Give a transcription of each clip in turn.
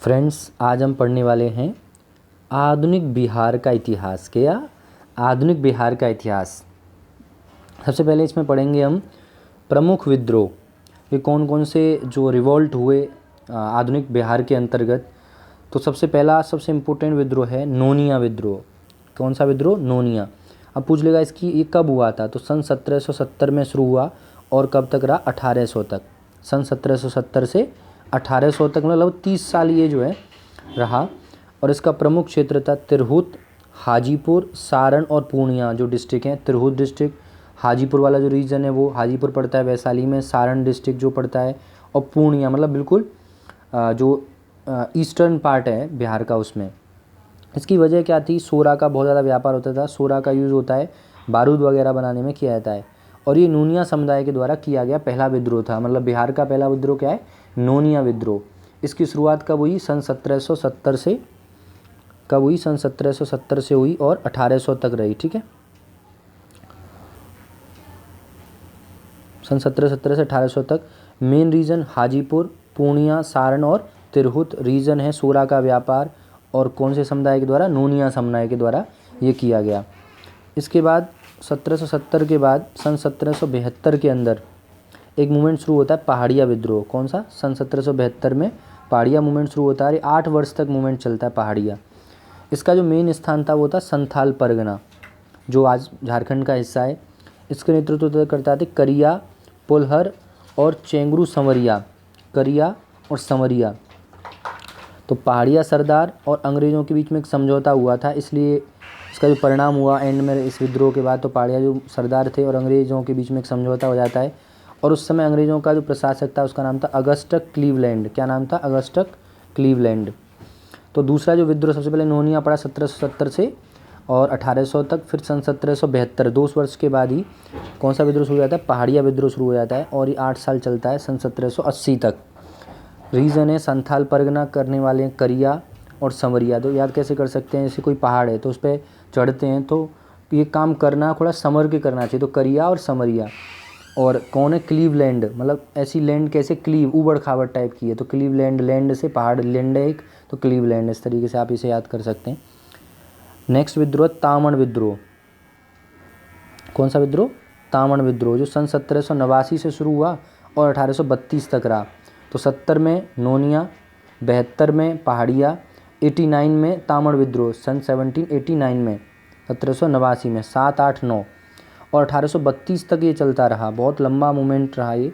Friends, आज हम पढ़ने वाले हैं आधुनिक बिहार का इतिहास। क्या? आधुनिक बिहार का इतिहास। सबसे पहले इसमें पढ़ेंगे हम प्रमुख विद्रोह, ये कौन कौन से जो रिवोल्ट हुए आधुनिक बिहार के अंतर्गत। तो सबसे पहला सबसे इम्पोर्टेंट विद्रोह है नोनिया विद्रोह। कौन सा विद्रोह? नोनिया। अब पूछ लेगा इसकी ये कब हुआ था, तो सन 1770 में शुरू हुआ और कब तक रहा? 1800 तक। सन 1770 से 1800 तक, मतलब 30 साल ये जो है रहा। और इसका प्रमुख क्षेत्र था तिरहुत, हाजीपुर, सारण और पूर्णिया जो डिस्ट्रिक्ट हैं। तिरहुत डिस्ट्रिक्ट, हाजीपुर वाला जो रीजन है वो हाजीपुर पड़ता है वैशाली में, सारण डिस्ट्रिक्ट जो पड़ता है, और पूर्णिया मतलब बिल्कुल जो ईस्टर्न पार्ट है बिहार का उसमें। इसकी वजह क्या थी? सोरा का बहुत ज़्यादा व्यापार होता था। सोरा का यूज़ होता है बारूद वगैरह बनाने में किया जाता है। और ये नूनिया समुदाय के द्वारा किया गया पहला विद्रोह था। मतलब बिहार का पहला विद्रोह क्या है? नोनिया विद्रोह। इसकी शुरुआत कब हुई? सन 1770 से। कब हुई? सन 1770 से हुई और 1800 तक रही। ठीक है, सन 1770 से 1800 तक। मेन रीजन हाजीपुर, पूर्णिया, सारण और तिरहुत रीजन है। सोरा का व्यापार और कौन से समुदाय के द्वारा? नोनिया समुदाय के द्वारा ये किया गया। इसके बाद 1770 के बाद सन 1772 के अंदर एक मूवमेंट शुरू होता है पहाड़िया विद्रोह। कौन सा? सन 1772 में पहाड़िया मूवमेंट शुरू होता है। 8 वर्ष तक मूवमेंट चलता है पहाड़िया। इसका जो मेन स्थान था वो था संथाल परगना, जो आज झारखंड का हिस्सा है। इसके नेतृत्व करता थे करिया, पुलहर और चेंगरू संवरिया। करिया और संवरिया। तो पहाड़िया सरदार और अंग्रेज़ों के बीच में एक समझौता हुआ था, इसलिए इसका जो परिणाम हुआ एंड में इस विद्रोह के बाद, तो पहाड़िया जो सरदार थे और अंग्रेज़ों के बीच में एक समझौता हो जाता है। और उस समय अंग्रेज़ों का जो प्रशासक था उसका नाम था अगस्टक क्लीवलैंड। क्या नाम था? अगस्टक क्लीवलैंड। तो दूसरा जो विद्रोह सबसे पहले नोनिया पड़ा 1770 से और 1800 तक। फिर सन 1772 2 वर्ष के बाद ही कौन सा विद्रोह शुरू हो जाता है? पहाड़िया विद्रोह शुरू हो जाता है और ये 8 साल चलता है, सन 1780 तक। रीज़न है संथाल परगना करने वाले हैं करिया और संवरिया। तो याद कैसे कर सकते हैं? जैसे कोई पहाड़ है तो उस पर चढ़ते हैं तो ये काम करना थोड़ा संवर के करना चाहिए। तो करिया और संवरिया। और कौन है? क्लीवलैंड, मतलब ऐसी लैंड कैसे? क्लीव, ऊबड़ खाबड़ टाइप की है तो क्लीवलैंड, लैंड से पहाड़, लैंड है एक, तो क्लीवलैंड। इस तरीके से आप इसे याद कर सकते हैं। नेक्स्ट विद्रोह तामण विद्रोह। कौन सा विद्रोह? तामण विद्रोह, जो सन 1789 से शुरू हुआ और 1832 तक रहा। तो 70 में नोनिया, 72 में पहाड़िया, 89 में तामण विद्रोह। सन 1789 में, 1789 में 7, 8, 9 और 1832 तक ये चलता रहा। बहुत लंबा मूवमेंट रहा ये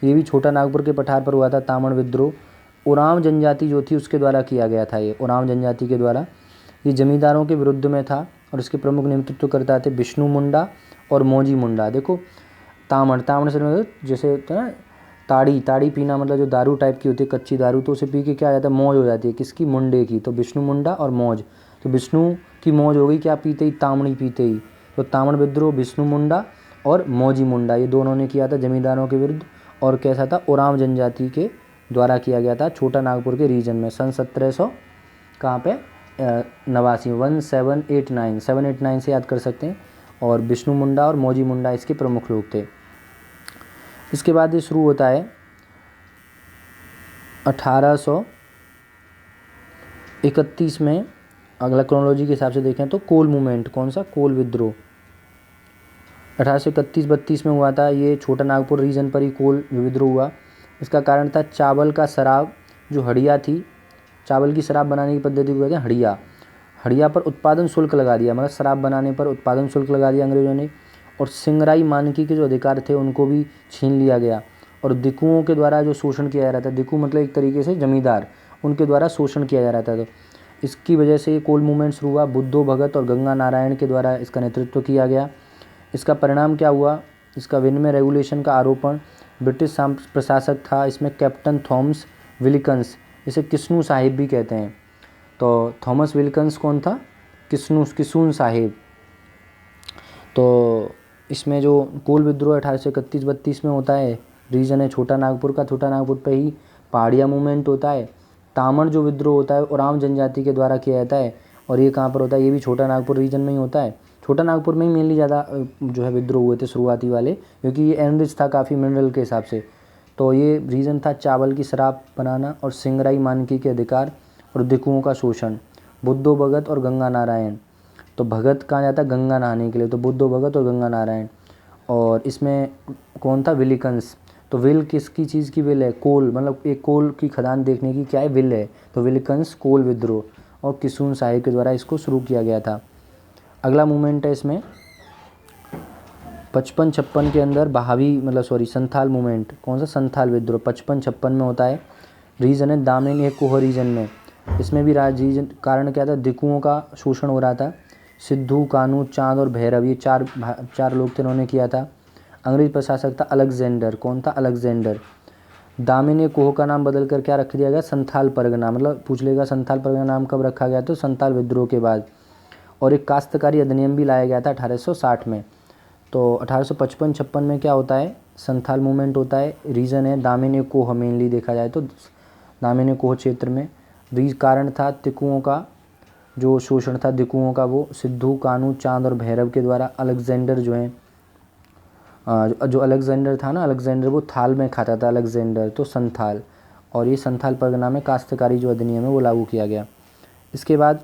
भी छोटा नागपुर के पठार पर हुआ था तामण विद्रोह। उरांव जनजाति जो थी उसके द्वारा किया गया था। ये उरांव जनजाति के द्वारा, ये जमींदारों के विरुद्ध में था और इसके प्रमुख नेतृत्व करता थे विष्णु मुंडा और मौजी मुंडा। देखो तामण, तामण से मतलब जैसे होता है ना ताड़ी पीना, मतलब जो दारू टाइप की होती है कच्ची दारू, तो उसे पी के क्या आ जाता है? मौज हो जाती है। किसकी? मुंडे की। तो विष्णु मुंडा और मौज, तो विष्णु की मौज हो गई क्या पीते ही? तामणी पीते ही। तो तामण विद्रोह विष्णु मुंडा और मौजी मुंडा ये दोनों ने किया था जमींदारों के विरुद्ध। और कैसा था? उरांव जनजाति के द्वारा किया गया था छोटा नागपुर के रीजन में। सन 1700 कहाँ पे? 89, 1789, 789 से याद कर सकते हैं। और विष्णु मुंडा और मौजी मुंडा इसके प्रमुख लोग थे। इसके बाद ये शुरू होता है 1831 में। अगला क्रोनोलॉजी के हिसाब से देखें तो कोल मूवमेंट। कौन सा? कोल विद्रोह 1831-32 में हुआ था। ये छोटा नागपुर रीजन पर ही कोल विद्रोह हुआ। इसका कारण था चावल का शराब, जो हड़िया थी, चावल की शराब बनाने की पद्धति को कहते हैं हड़िया। हड़िया पर उत्पादन शुल्क लगा दिया, मतलब शराब बनाने पर उत्पादन शुल्क लगा दिया अंग्रेज़ों ने। और सिंगराई मानकी के जो अधिकार थे उनको भी छीन लिया गया। और दिकुओं के द्वारा जो शोषण किया जा रहा था, दिकु मतलब एक तरीके से जमींदार, उनके द्वारा शोषण किया जा रहा था। तो इसकी वजह से ये कोल मूवमेंट शुरू हुआ। बुद्धो भगत और गंगा नारायण के द्वारा इसका नेतृत्व किया गया। इसका परिणाम क्या हुआ? इसका विनिमय रेगुलेशन का आरोपण। ब्रिटिश प्रशासक था इसमें कैप्टन थॉमस विल्किंस, इसे किस्नू साहिब भी कहते हैं। तो थॉमस विल्किंस कौन था? किस्सून साहिब। तो इसमें जो कोल विद्रोह 1831-32 में होता है, रीजन है छोटा नागपुर का। छोटा नागपुर पे ही पहाड़िया मूवमेंट होता है। तामण जो विद्रोह होता है उरांव जनजाति के द्वारा किया जाता है। और ये कहाँ पर होता है? ये भी छोटा नागपुर रीजन में ही होता है। छोटा नागपुर में ही मेनली ज़्यादा जो है विद्रोह हुए थे शुरुआती वाले, क्योंकि ये एनरिच था काफ़ी मिनरल के हिसाब से। तो ये रीज़न था चावल की शराब बनाना और सिंगराई मानकी के अधिकार। और दिकुओं का शोषण। बुद्धो भगत और गंगा नारायण, तो भगत कहाँ जाता है, गंगा नहाने के लिए, तो बुद्धो भगत और गंगा नारायण। और इसमें कौन था, विलिकंस, तो विल किसकी चीज़ की विल है, कोल, मतलब एक कोल की खदान देखने की क्या है, विल है, तो विलिकंस कोल विद्रोह और किसुन साहिब के द्वारा इसको शुरू किया गया था। अगला मूवमेंट है इसमें 55-56 के अंदर बहावी मतलब संथाल मूवमेंट, कौन सा, संथाल विद्रोह 55-56 में होता है। रीजन है दामिन ए कोह रीजन में, इसमें भी रीजन कारण क्या था, दिकुओं का शोषण हो रहा था। सिद्धू, कानू, चांद और भैरव, ये चार लोग थे, उन्होंने किया था। अंग्रेज प्रशासक था अलेक्जेंडर, कौन था, अलेक्जेंडर। दामिन ए कोह का नाम बदल कर क्या रख दिया गया, संथाल परगना, मतलब पूछ लेगा संथाल परगना नाम कब रखा गया, तो संथाल विद्रोह के बाद। और एक काश्तकारी अधिनियम भी लाया गया था 1860 में। तो 1855-56 में क्या होता है, संथाल मूवमेंट होता है। रीज़न है दामिन ए कोह, मेनली देखा जाए तो दामिन ए कोह क्षेत्र में। कारण था तिकुओं का जो शोषण था, दिकुओं का, वो सिद्धू, कानू, चांद और भैरव के द्वारा। अलेक्जेंडर जो है जो अलेक्जेंडर था ना, अलेक्जेंडर वो थाल में खाता था, अलेक्जेंडर, तो संथाल। और ये संथाल परगना में काश्तकारी जो अधिनियम है वो लागू किया गया। इसके बाद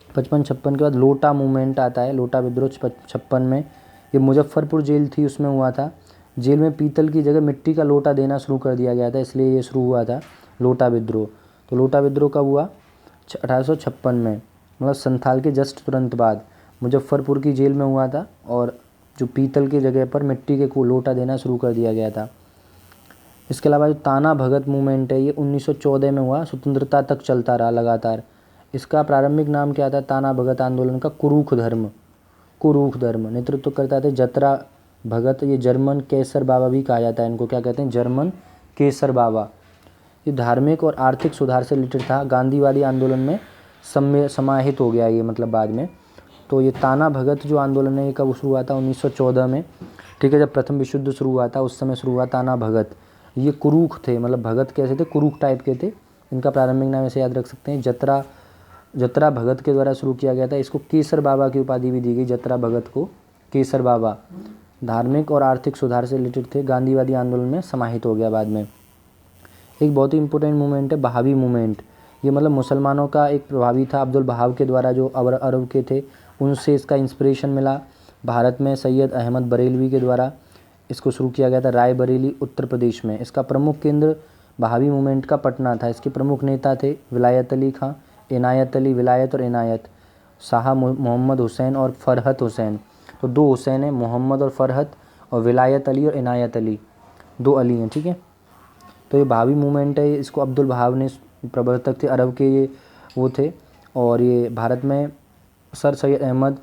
55-56 के बाद लोटा मूवमेंट आता है, लोटा विद्रोह 56 में। ये मुजफ्फरपुर जेल थी उसमें हुआ था। जेल में पीतल की जगह मिट्टी का लोटा देना शुरू कर दिया गया था, इसलिए ये शुरू हुआ था लोटा विद्रोह। तो लोटा विद्रोह कब हुआ, 1856 में, मतलब संथाल के जस्ट तुरंत बाद मुजफ्फरपुर की जेल में हुआ था। और जो पीतल की जगह पर मिट्टी के को लोटा देना शुरू कर दिया गया था। इसके अलावा जो ताना भगत मूवमेंट है, ये 1914 में हुआ, स्वतंत्रता तक चलता रहा लगातार। इसका प्रारंभिक नाम क्या था, ताना भगत आंदोलन का कुरूख धर्म, कुरूख धर्म। नेतृत्व करता थे जतरा भगत, ये जर्मन केसर बाबा भी कहा जाता है इनको, क्या कहते हैं, जर्मन केसर बाबा। ये धार्मिक और आर्थिक सुधार से रिलेटेड था, गांधीवादी आंदोलन में समाहित हो गया ये, मतलब बाद में। तो ये ताना भगत जो आंदोलन है ये कब शुरू हुआ था, 1914 में, ठीक है, जब प्रथम विश्व युद्ध शुरू हुआ था उस समय शुरू हुआ ताना भगत। ये कुरूख थे, मतलब भगत कैसे थे, कुरूख टाइप के थे। इनका प्रारंभिक नाम ऐसे याद रख सकते हैं, जतरा भगत के द्वारा शुरू किया गया था। इसको केसर बाबा की उपाधि भी दी गई, जतरा भगत को केसर बाबा। धार्मिक और आर्थिक सुधार से रिलेटेड थे, गांधीवादी आंदोलन में समाहित हो गया बाद में। एक बहुत ही इंपॉर्टेंट मूवमेंट है बहावी मूवमेंट। ये मतलब मुसलमानों का एक प्रभावी था, अब्दुल बहाव के द्वारा, जो अरब के थे, उनसे इसका इंस्पिरेशन मिला। भारत में सैयद अहमद बरेलवी के द्वारा इसको शुरू किया गया था, रायबरेली उत्तर प्रदेश में। इसका प्रमुख केंद्र बहावी मूवमेंट का पटना था। इसके प्रमुख नेता थे विलायत अली खां, इनायत अली, विलायत और इनायत, शाह मोहम्मद हुसैन और फरहत हुसैन। तो दो हुसैन हैं, मोहम्मद और फरहत, और विलायत अली और इनायत अली, दो अली हैं, ठीक है। तो ये बहावी मूवमेंट है, इसको अब्दुल बहाव ने प्रवर्तक थे, अरब के ये वो थे। और ये भारत में सर सैयद अहमद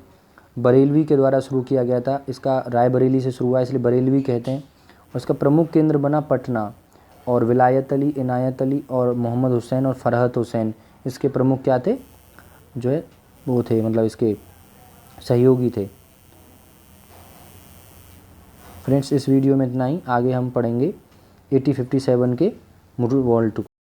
बरेलवी के द्वारा शुरू किया गया था। इसका रायबरेली से शुरू हुआ, इसलिए बरेलवी कहते हैं। और इसका प्रमुख केंद्र बना पटना। और विलायत अली, इनायत अली और मोहम्मद हुसैन और फरहत हुसैन इसके प्रमुख क्या थे, जो है वो थे, मतलब इसके सहयोगी थे। फ्रेंड्स, इस वीडियो में इतना ही। आगे हम पढ़ेंगे 8057 के मुरुल वॉल्ट को।